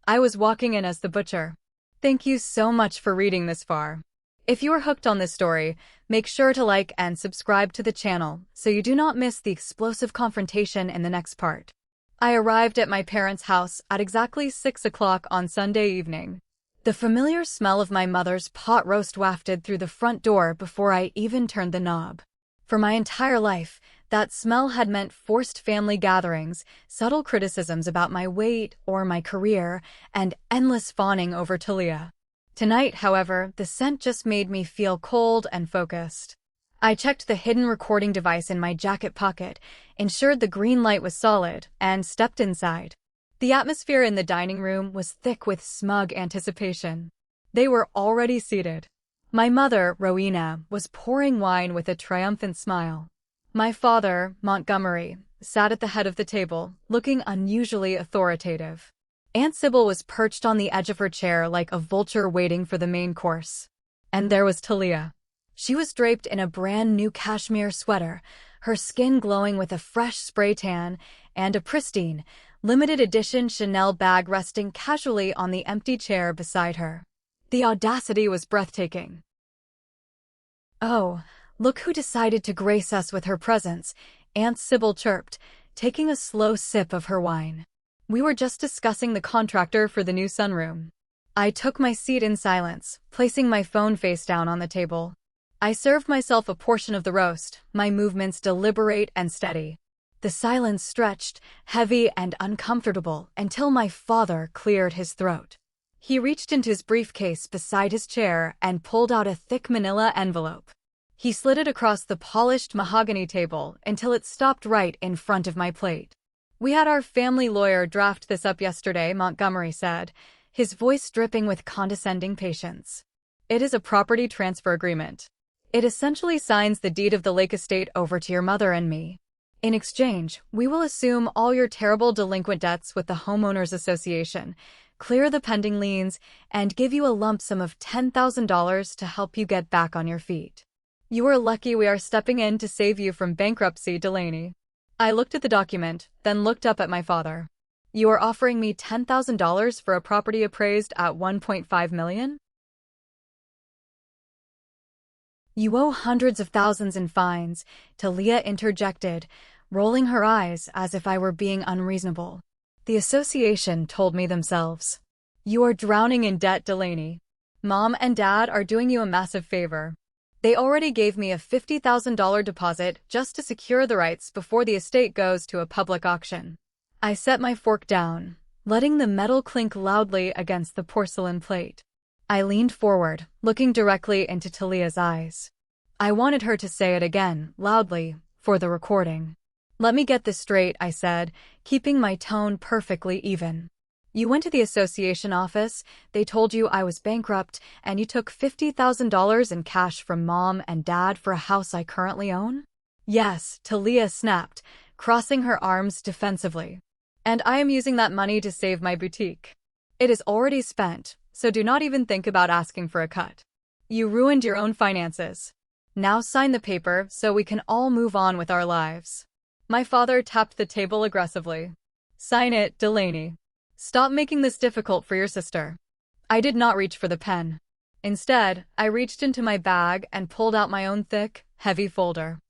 I was walking in as the butcher. Thank you so much for reading this far. If you are hooked on this story, make sure to like and subscribe to the channel so you do not miss the explosive confrontation in the next part. I arrived at my parents' house at exactly 6 o'clock on Sunday evening. The familiar smell of my mother's pot roast wafted through the front door before I even turned the knob. For my entire life, that smell had meant forced family gatherings, subtle criticisms about my weight or my career, and endless fawning over Thalia. Tonight, however, the scent just made me feel cold and focused. I checked the hidden recording device in my jacket pocket, ensured the green light was solid, and stepped inside. The atmosphere in the dining room was thick with smug anticipation. They were already seated. My mother, Rowena, was pouring wine with a triumphant smile. My father, Montgomery, sat at the head of the table, looking unusually authoritative. Aunt Sybil was perched on the edge of her chair like a vulture waiting for the main course. And there was Thalia. She was draped in a brand new cashmere sweater, her skin glowing with a fresh spray tan, and a pristine, limited edition Chanel bag resting casually on the empty chair beside her. The audacity was breathtaking. Oh, look who decided to grace us with her presence, Aunt Sybil chirped, taking a slow sip of her wine. We were just discussing the contractor for the new sunroom. I took my seat in silence, placing my phone face down on the table. I served myself a portion of the roast, my movements deliberate and steady. The silence stretched, heavy and uncomfortable, until my father cleared his throat. He reached into his briefcase beside his chair and pulled out a thick manila envelope. He slid it across the polished mahogany table until it stopped right in front of my plate. We had our family lawyer draft this up yesterday, Montgomery said, his voice dripping with condescending patience. It is a property transfer agreement. It essentially signs the deed of the lake estate over to your mother and me. In exchange, we will assume all your terrible delinquent debts with the Homeowners Association, clear the pending liens, and give you a lump sum of $10,000 to help you get back on your feet. You are lucky we are stepping in to save you from bankruptcy, Delaney. I looked at the document, then looked up at my father. You are offering me $10,000 for a property appraised at $1.5 million? You owe hundreds of thousands in fines, Thalia interjected, rolling her eyes as if I were being unreasonable. The association told me themselves. You are drowning in debt, Delaney. Mom and Dad are doing you a massive favor. They already gave me a $50,000 deposit just to secure the rights before the estate goes to a public auction. I set my fork down, letting the metal clink loudly against the porcelain plate. I leaned forward, looking directly into Thalia's eyes. I wanted her to say it again, loudly, for the recording. Let me get this straight, I said, keeping my tone perfectly even. You went to the association office, they told you I was bankrupt, and you took $50,000 in cash from Mom and Dad for a house I currently own? Yes, Thalia snapped, crossing her arms defensively. And I am using that money to save my boutique. It is already spent, so do not even think about asking for a cut. You ruined your own finances. Now sign the paper so we can all move on with our lives. My father tapped the table aggressively. Sign it, Delaney. Stop making this difficult for your sister. I did not reach for the pen. Instead, I reached into my bag and pulled out my own thick, heavy folder.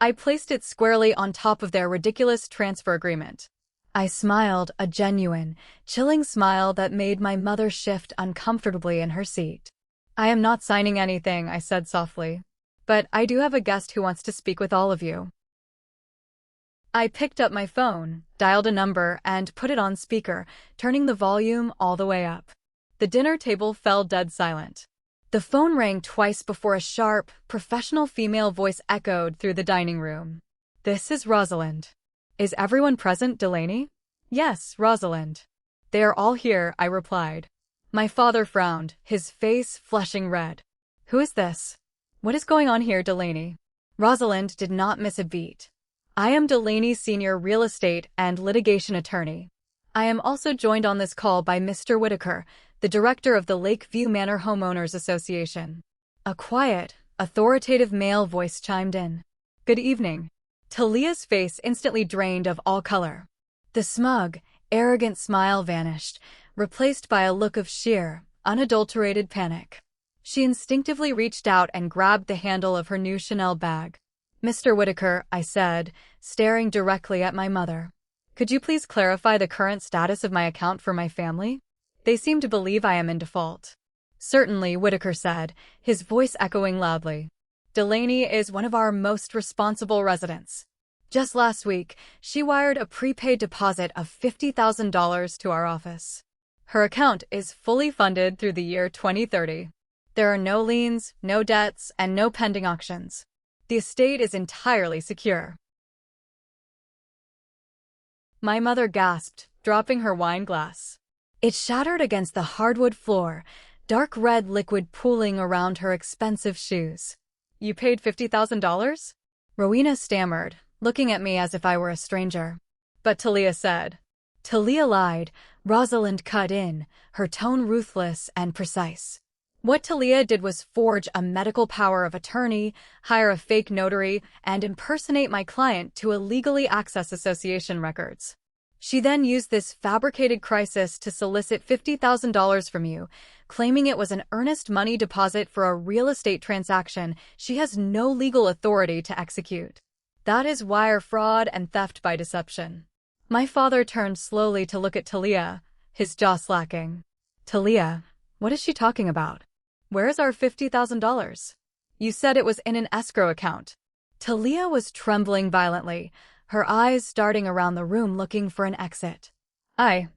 I placed it squarely on top of their ridiculous transfer agreement. I smiled, a genuine, chilling smile that made my mother shift uncomfortably in her seat. I am not signing anything, I said softly. But I do have a guest who wants to speak with all of you. I picked up my phone, dialed a number, and put it on speaker, turning the volume all the way up. The dinner table fell dead silent. The phone rang twice before a sharp, professional female voice echoed through the dining room. This is Rosalind. Is everyone present, Delaney? Yes, Rosalind. They are all here, I replied. My father frowned, his face flushing red. Who is this? What is going on here, Delaney? Rosalind did not miss a beat. I am Delaney's senior real estate and litigation attorney. I am also joined on this call by Mr. Whitaker, the director of the Lakeview Manor Homeowners Association. A quiet, authoritative male voice chimed in. Good evening. Thalia's face instantly drained of all color. The smug, arrogant smile vanished, replaced by a look of sheer, unadulterated panic. She instinctively reached out and grabbed the handle of her new Chanel bag. Mr. Whitaker, I said, staring directly at my mother. Could you please clarify the current status of my account for my family? They seem to believe I am in default. Certainly, Whitaker said, his voice echoing loudly. Delaney is one of our most responsible residents. Just last week, she wired a prepaid deposit of $50,000 to our office. Her account is fully funded through the year 2030. There are no liens, no debts, and no pending auctions. The estate is entirely secure. My mother gasped, dropping her wine glass. It shattered against the hardwood floor, dark red liquid pooling around her expensive shoes. You paid $50,000? Rowena stammered, looking at me as if I were a stranger. But Thalia said. Thalia lied, Rosalind cut in, her tone ruthless and precise. What Thalia did was forge a medical power of attorney, hire a fake notary, and impersonate my client to illegally access association records. She then used this fabricated crisis to solicit $50,000 from you, claiming it was an earnest money deposit for a real estate transaction she has no legal authority to execute. That is wire fraud and theft by deception. My father turned slowly to look at Thalia, his jaw slacking. Thalia, what is she talking about? Where is our $50,000? You said it was in an escrow account. Thalia was trembling violently, her eyes darting around the room looking for an exit. I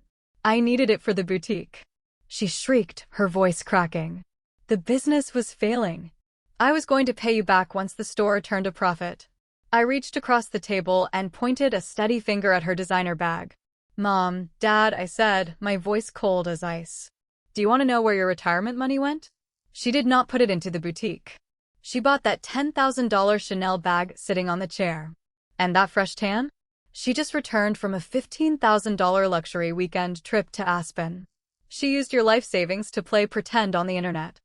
needed it for the boutique. She shrieked, her voice cracking. The business was failing. I was going to pay you back once the store turned a profit. I reached across the table and pointed a steady finger at her designer bag. Mom, Dad, I said, my voice cold as ice. Do you want to know where your retirement money went? She did not put it into the boutique. She bought that $10,000 Chanel bag sitting on the chair. And that fresh tan? She just returned from a $15,000 luxury weekend trip to Aspen. She used your life savings to play pretend on the internet.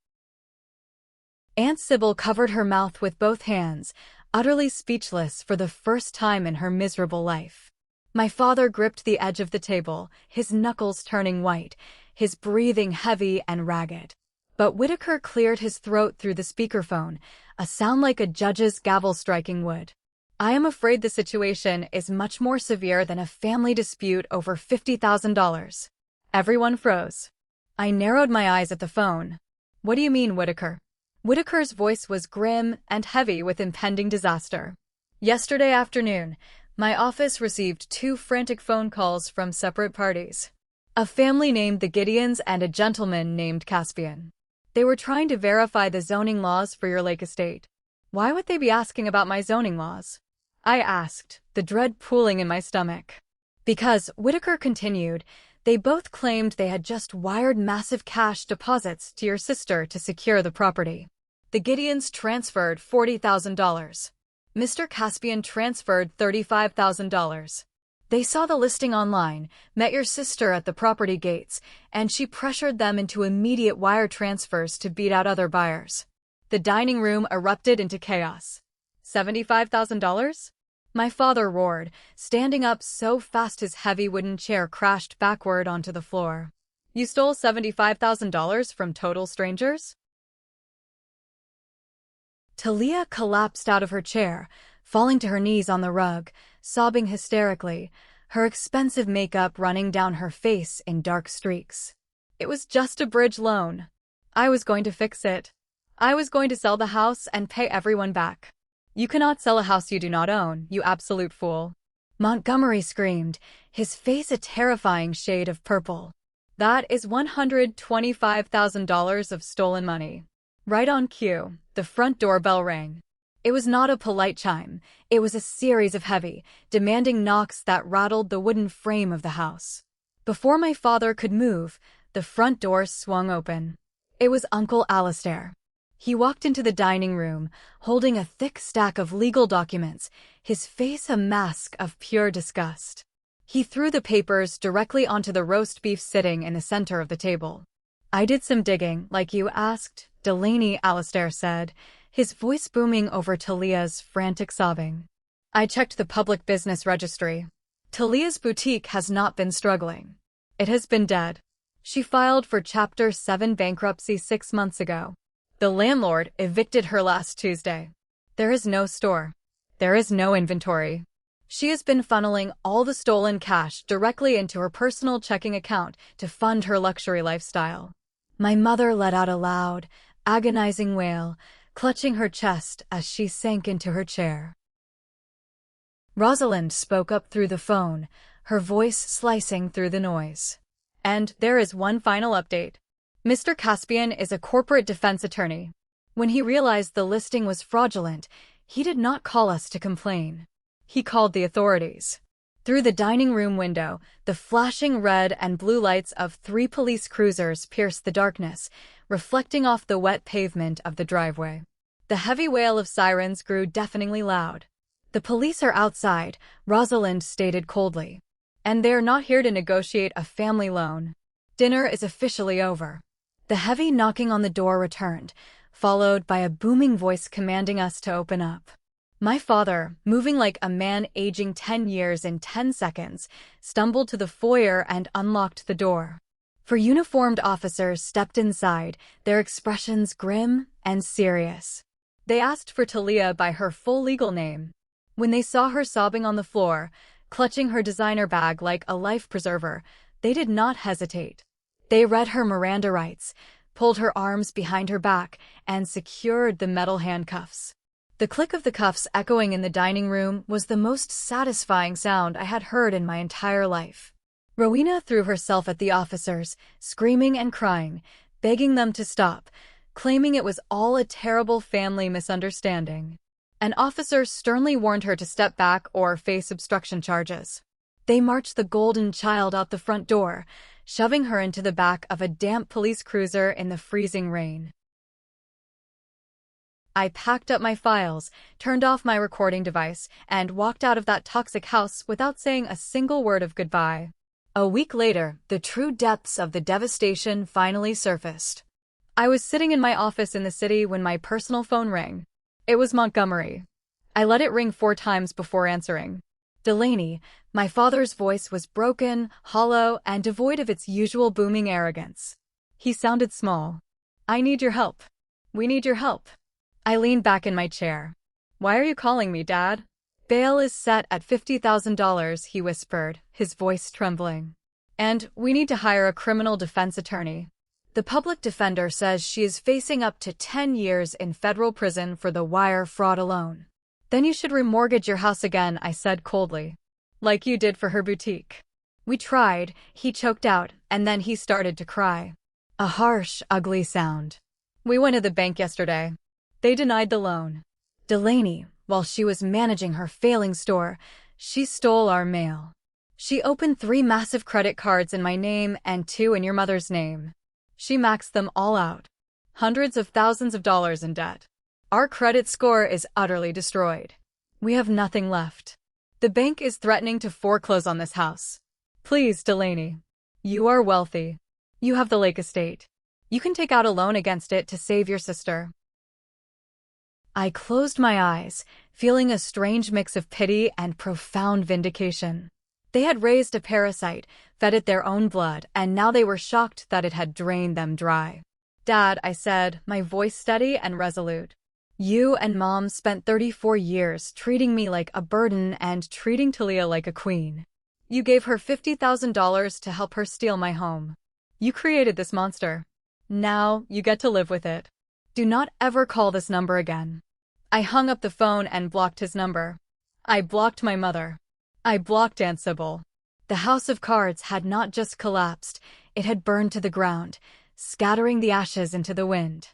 Aunt Sybil covered her mouth with both hands, utterly speechless for the first time in her miserable life. My father gripped the edge of the table, his knuckles turning white, his breathing heavy and ragged. But Whitaker cleared his throat through the speakerphone, a sound like a judge's gavel striking wood. I am afraid the situation is much more severe than a family dispute over $50,000. Everyone froze. I narrowed my eyes at the phone. What do you mean, Whitaker? Whitaker's voice was grim and heavy with impending disaster. Yesterday afternoon, my office received 2 frantic phone calls from separate parties. A family named the Gideons and a gentleman named Caspian. They were trying to verify the zoning laws for your lake estate. Why would they be asking about my zoning laws? I asked, the dread pooling in my stomach. Because, Whitaker continued, they both claimed they had just wired massive cash deposits to your sister to secure the property. The Gideons transferred $40,000. Mr. Caspian transferred $35,000. They saw the listing online, met your sister at the property gates, and she pressured them into immediate wire transfers to beat out other buyers. The dining room erupted into chaos. $75,000? My father roared, standing up so fast his heavy wooden chair crashed backward onto the floor. You stole $75,000 from total strangers? Thalia collapsed out of her chair, falling to her knees on the rug, sobbing hysterically, her expensive makeup running down her face in dark streaks. It was just a bridge loan. I was going to fix it. I was going to sell the house and pay everyone back. You cannot sell a house you do not own, you absolute fool. Montgomery screamed, his face a terrifying shade of purple. That is $125,000 of stolen money. Right on cue, the front doorbell rang. It was not a polite chime. It was a series of heavy, demanding knocks that rattled the wooden frame of the house. Before my father could move, the front door swung open. It was Uncle Alistair. He walked into the dining room, holding a thick stack of legal documents, his face a mask of pure disgust. He threw the papers directly onto the roast beef sitting in the center of the table. I did some digging, like you asked, Delaney, Alistair said, his voice booming over Thalia's frantic sobbing. I checked the public business registry. Thalia's boutique has not been struggling. It has been dead. She filed for Chapter 7 bankruptcy 6 months ago. The landlord evicted her last Tuesday. There is no store. There is no inventory. She has been funneling all the stolen cash directly into her personal checking account to fund her luxury lifestyle. My mother let out a loud, agonizing wail, clutching her chest as she sank into her chair. Rosalind spoke up through the phone, her voice slicing through the noise. And there is one final update. Mr. Caspian is a corporate defense attorney. When he realized the listing was fraudulent, he did not call us to complain. He called the authorities. Through the dining room window, the flashing red and blue lights of 3 police cruisers pierced the darkness, reflecting off the wet pavement of the driveway. The heavy wail of sirens grew deafeningly loud. The police are outside, Rosalind stated coldly. And they're not here to negotiate a family loan. Dinner is officially over. The heavy knocking on the door returned, followed by a booming voice commanding us to open up. My father, moving like a man aging 10 years in 10 seconds, stumbled to the foyer and unlocked the door. 4 uniformed officers stepped inside, their expressions grim and serious. They asked for Thalia by her full legal name. When they saw her sobbing on the floor, clutching her designer bag like a life preserver, they did not hesitate. They read her Miranda rights, pulled her arms behind her back, and secured the metal handcuffs. The click of the cuffs echoing in the dining room was the most satisfying sound I had heard in my entire life. Rowena threw herself at the officers, screaming and crying, begging them to stop, claiming it was all a terrible family misunderstanding. An officer sternly warned her to step back or face obstruction charges. They marched the golden child out the front door, shoving her into the back of a damp police cruiser in the freezing rain. I packed up my files, turned off my recording device, and walked out of that toxic house without saying a single word of goodbye. A week later, the true depths of the devastation finally surfaced. I was sitting in my office in the city when my personal phone rang. It was Montgomery. I let it ring 4 times before answering. Delaney, my father's voice was broken, hollow, and devoid of its usual booming arrogance. He sounded small. I need your help. We need your help. I leaned back in my chair. Why are you calling me, Dad? Bail is set at $50,000, he whispered, his voice trembling. And we need to hire a criminal defense attorney. The public defender says she is facing up to 10 years in federal prison for the wire fraud alone. Then you should remortgage your house again, I said coldly. Like you did for her boutique. We tried, he choked out, and then he started to cry. A harsh, ugly sound. We went to the bank yesterday. They denied the loan. Delaney, while she was managing her failing store, she stole our mail. She opened 3 massive credit cards in my name and 2 in your mother's name. She maxed them all out. Hundreds of thousands of dollars in debt. Our credit score is utterly destroyed. We have nothing left. The bank is threatening to foreclose on this house. Please, Delaney. You are wealthy. You have the lake estate. You can take out a loan against it to save your sister. I closed my eyes, feeling a strange mix of pity and profound vindication. They had raised a parasite, fed it their own blood, and now they were shocked that it had drained them dry. "Dad," I said, my voice steady and resolute. "You and Mom spent 34 years treating me like a burden and treating Thalia like a queen. You gave her $50,000 to help her steal my home. You created this monster. Now you get to live with it. Do not ever call this number again." I hung up the phone and blocked his number. I blocked my mother. I blocked Aunt Sybil. The house of cards had not just collapsed, it had burned to the ground, scattering the ashes into the wind.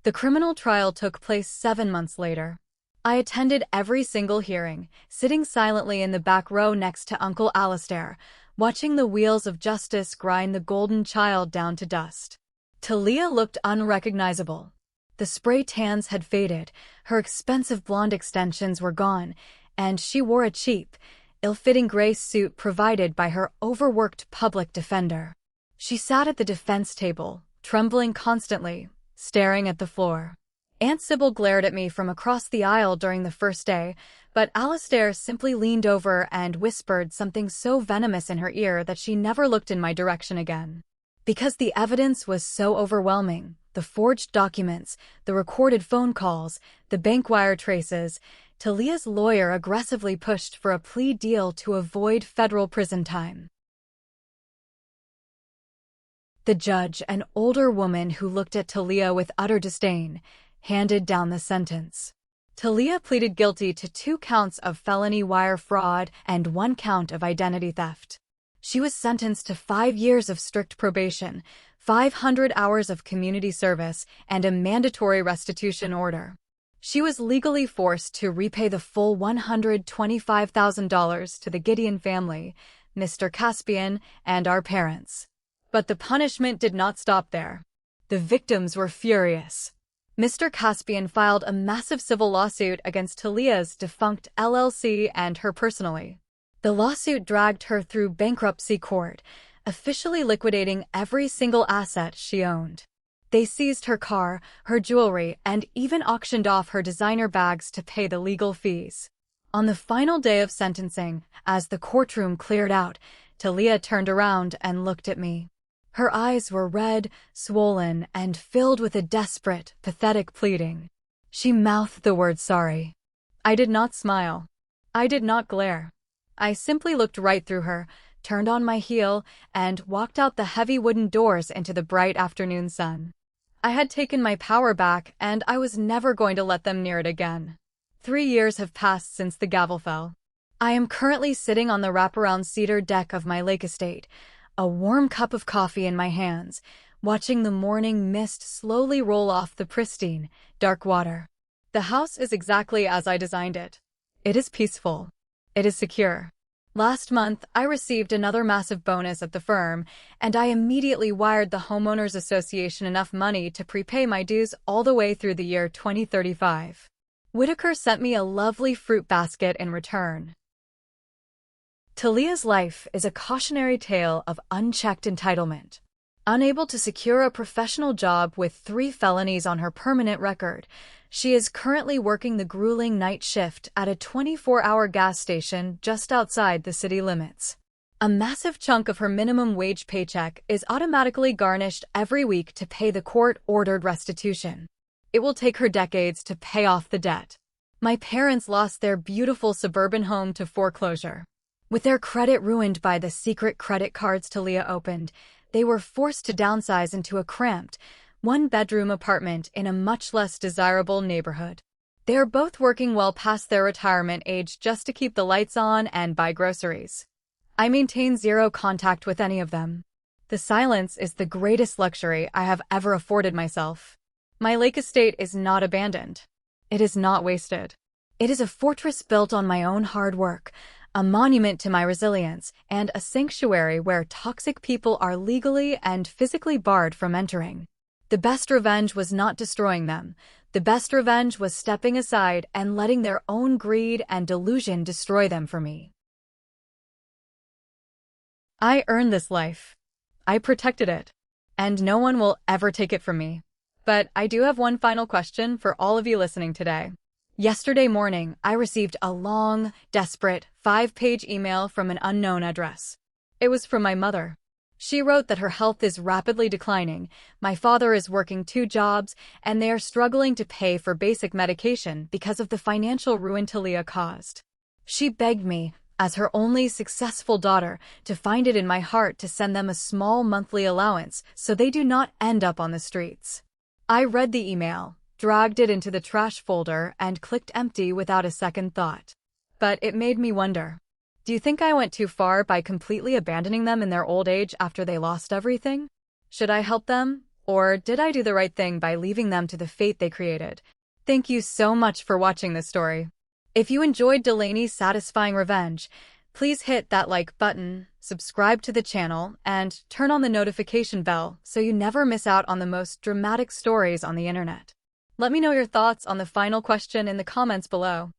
The criminal trial took place 7 months later. I attended every single hearing, sitting silently in the back row next to Uncle Alastair, watching the wheels of justice grind the golden child down to dust. Thalia looked unrecognizable. The spray tans had faded, her expensive blonde extensions were gone, and she wore a cheap, ill-fitting gray suit provided by her overworked public defender. She sat at the defense table, trembling constantly, staring at the floor. Aunt Sybil glared at me from across the aisle during the first day, but Alastair simply leaned over and whispered something so venomous in her ear that she never looked in my direction again. Because the evidence was so overwhelming, the forged documents, the recorded phone calls, the bank wire traces, Thalia's lawyer aggressively pushed for a plea deal to avoid federal prison time. The judge, an older woman who looked at Thalia with utter disdain, handed down the sentence. Thalia pleaded guilty to 2 counts of felony wire fraud and 1 count of identity theft. She was sentenced to 5 years of strict probation, 500 hours of community service, and a mandatory restitution order. She was legally forced to repay the full $125,000 to the Gideon family, Mr. Caspian, and our parents. But the punishment did not stop there. The victims were furious. Mr. Caspian filed a massive civil lawsuit against Thalia's defunct LLC and her personally. The lawsuit dragged her through bankruptcy court, officially liquidating every single asset she owned. They seized her car, her jewelry, and even auctioned off her designer bags to pay the legal fees. On the final day of sentencing, as the courtroom cleared out, Thalia turned around and looked at me. Her eyes were red, swollen, and filled with a desperate, pathetic pleading. She mouthed the word sorry. I did not smile. I did not glare. I simply looked right through her, turned on my heel, and walked out the heavy wooden doors into the bright afternoon sun. I had taken my power back, and I was never going to let them near it again. 3 years have passed since the gavel fell. I am currently sitting on the wraparound cedar deck of my lake estate, a warm cup of coffee in my hands, watching the morning mist slowly roll off the pristine, dark water. The house is exactly as I designed it. It is peaceful. It is secure. Last month, I received another massive bonus at the firm, and I immediately wired the Homeowners Association enough money to prepay my dues all the way through the year 2035. Whitaker sent me a lovely fruit basket in return. Thalia's life is a cautionary tale of unchecked entitlement. Unable to secure a professional job with 3 felonies on her permanent record, she is currently working the grueling night shift at a 24-hour gas station just outside the city limits. A massive chunk of her minimum wage paycheck is automatically garnished every week to pay the court-ordered restitution. It will take her decades to pay off the debt. My parents lost their beautiful suburban home to foreclosure. With their credit ruined by the secret credit cards Thalia opened, they were forced to downsize into a cramped, 1-bedroom apartment in a much less desirable neighborhood. They are both working well past their retirement age just to keep the lights on and buy groceries. I maintain 0 contact with any of them. The silence is the greatest luxury I have ever afforded myself. My lake estate is not abandoned. It is not wasted. It is a fortress built on my own hard work, a monument to my resilience, and a sanctuary where toxic people are legally and physically barred from entering. The best revenge was not destroying them. The best revenge was stepping aside and letting their own greed and delusion destroy them for me. I earned this life. I protected it. And no one will ever take it from me. But I do have one final question for all of you listening today. Yesterday morning, I received a long, desperate, 5-page email from an unknown address. It was from my mother. She wrote that her health is rapidly declining, my father is working 2 jobs, and they are struggling to pay for basic medication because of the financial ruin Thalia caused. She begged me, as her only successful daughter, to find it in my heart to send them a small monthly allowance so they do not end up on the streets. I read the email, dragged it into the trash folder, and clicked empty without a second thought. But it made me wonder. Do you think I went too far by completely abandoning them in their old age after they lost everything? Should I help them? Or did I do the right thing by leaving them to the fate they created? Thank you so much for watching this story. If you enjoyed Delaney's satisfying revenge, please hit that like button, subscribe to the channel, and turn on the notification bell so you never miss out on the most dramatic stories on the internet. Let me know your thoughts on the final question in the comments below.